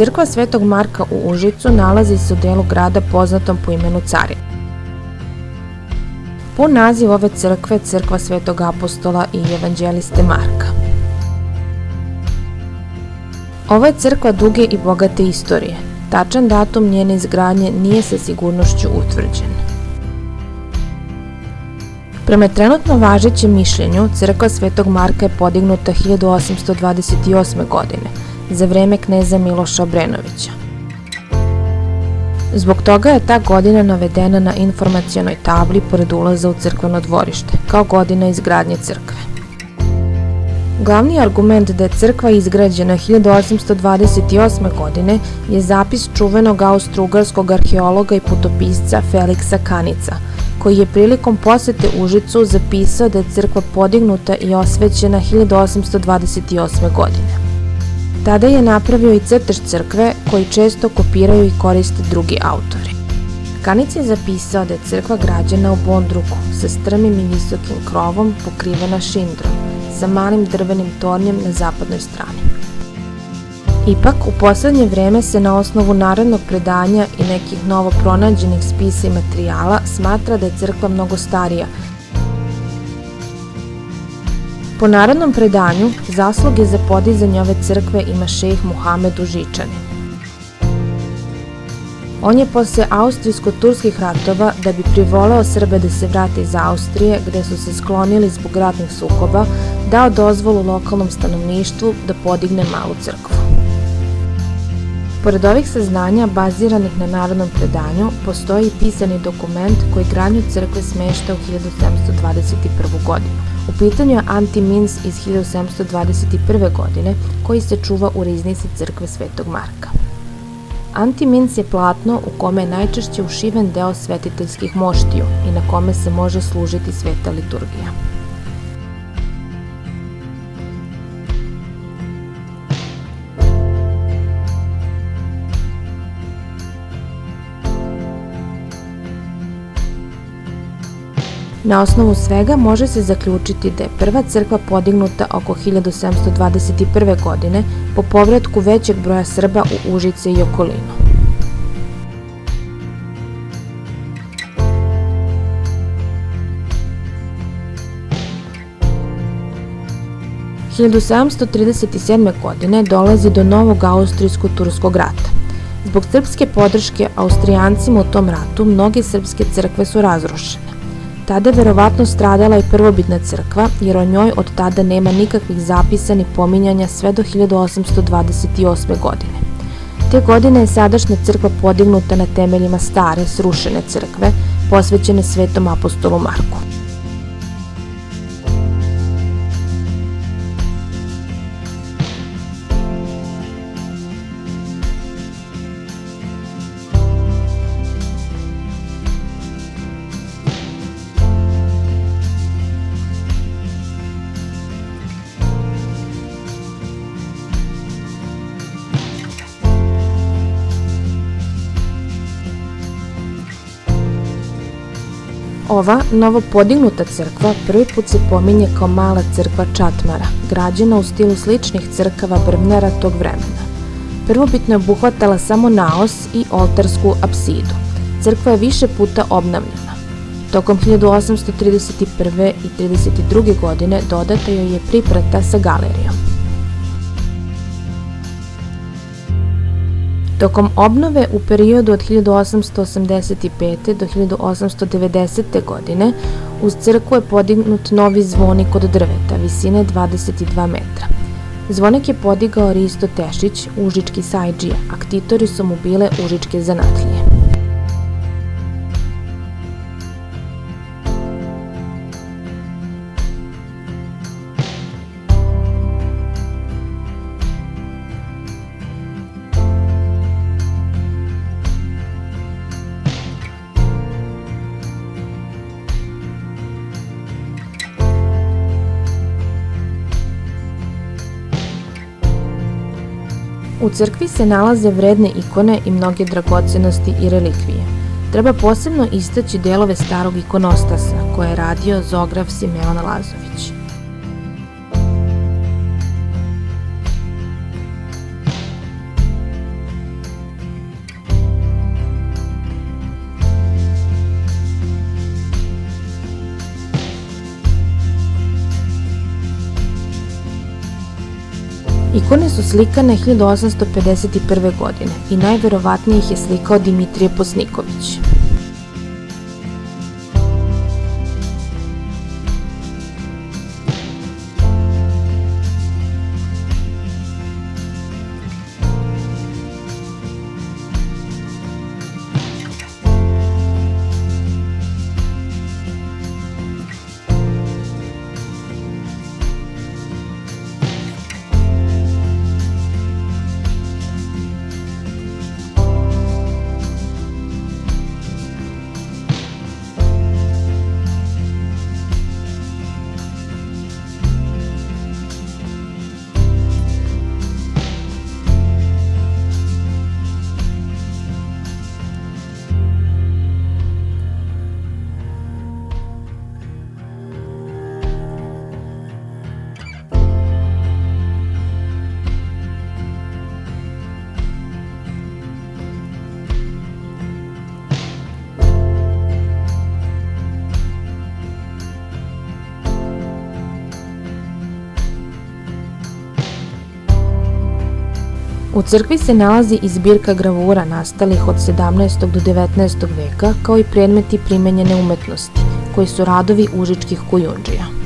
Crkva Svetog Marka u Užicu nalazi se u delu grada poznatom po imenu Carina. Pun naziv ove crkve je Crkva Svetog Apostola i Evanđeliste Marka. Ovo je crkva duge i bogate istorije. Tačan datum njene izgradnje nije sa sigurnošću utvrđen. Prema trenutno važećem mišljenju, Crkva Svetog Marka je podignuta 1828. godine, za vreme kneza Miloša Obrenovića. Zbog toga je ta godina navedena na informacionoj tabli pored ulaza u crkveno dvorište, kao godina izgradnje crkve. Glavni argument da je crkva izgrađena 1828. godine je zapis čuvenog austro-ugarskog arheologa i putopisca Feliksa Kanica, koji je prilikom posete Užicu zapisao da je crkva podignuta i osvećena 1828. godine. Tada je napravio i crtež crkve koji često kopiraju i koriste drugi autori. Kanic je zapisao da je crkva građena u Bondruku sa strmim i visokim krovom pokrivena šindrom, sa malim drvenim tornjem na zapadnoj strani. Ipak, u poslednje vreme se na osnovu narodnog predanja i nekih novo pronađenih spisa i materijala smatra da je crkva mnogo starija. Po narodnom predanju, zasluge za podizanje ove crkve ima šejh Muhamed Užičanin. On je posle austrijsko-turskih ratova, da bi privoleo Srbe da se vrate iz Austrije, gde su se sklonili zbog ratnih sukoba, dao dozvolu lokalnom stanovništvu da podigne malu crkvu. Pored ovih saznanja, baziranih na narodnom predanju, postoji i pisani dokument koji gradnju crkve smešta u 1721. godinu. U pitanju je Antimins iz 1721. godine, koji se čuva u riznici crkve Svetog Marka. Antimins je platno u kome je najčešće ušiven deo svetiteljskih moštiju i na kome se može služiti sveta liturgija. Na osnovu svega može se zaključiti da je prva crkva podignuta oko 1721. godine po povratku većeg broja Srba u Užice i okolinu. – 1737. godine dolazi do novog austrijsko-turskog rata. Zbog srpske podrške Austrijancima u tom ratu, mnoge srpske crkve su razrušene. Tada je verovatno stradala i prvobitna crkva, jer o njoj od tada nema nikakvih zapisa ni pominjanja sve do 1828. godine. Te godine je sadašnja crkva podignuta na temeljima stare, srušene crkve, posvećene Svetom apostolu Marku. Ova novo podignuta crkva prvi put se pominje kao mala crkva Čatmara, građena u stilu sličnih crkava brvnara tog vremena. Prvobitno je obuhvatala samo naos i oltarsku apsidu. Crkva je više puta obnavljena. Tokom 1831. i 32. godine dodata joj je priprata sa galerijom. Tokom obnove u periodu od 1885. do 1890. godine uz crkvu je podignut novi zvonik od drveta, visine 22 metra. Zvonik je podigao Risto Tešić, užički sajdžija, a ktitori su mu bile užičke zanatlije. U crkvi se nalaze vredne ikone i mnoge dragocenosti i relikvije. Treba posebno istaći delove starog ikonostasa koje je radio zograf Simeon Lazović. Ikone su slikane 1851. godine i najverovatnije ih je slikao Dimitrije Posniković. U crkvi se nalazi i zbirka gravura nastalih od 17. do 19. veka, kao i predmeti primenjene umetnosti, koji su radovi užičkih kujundžija.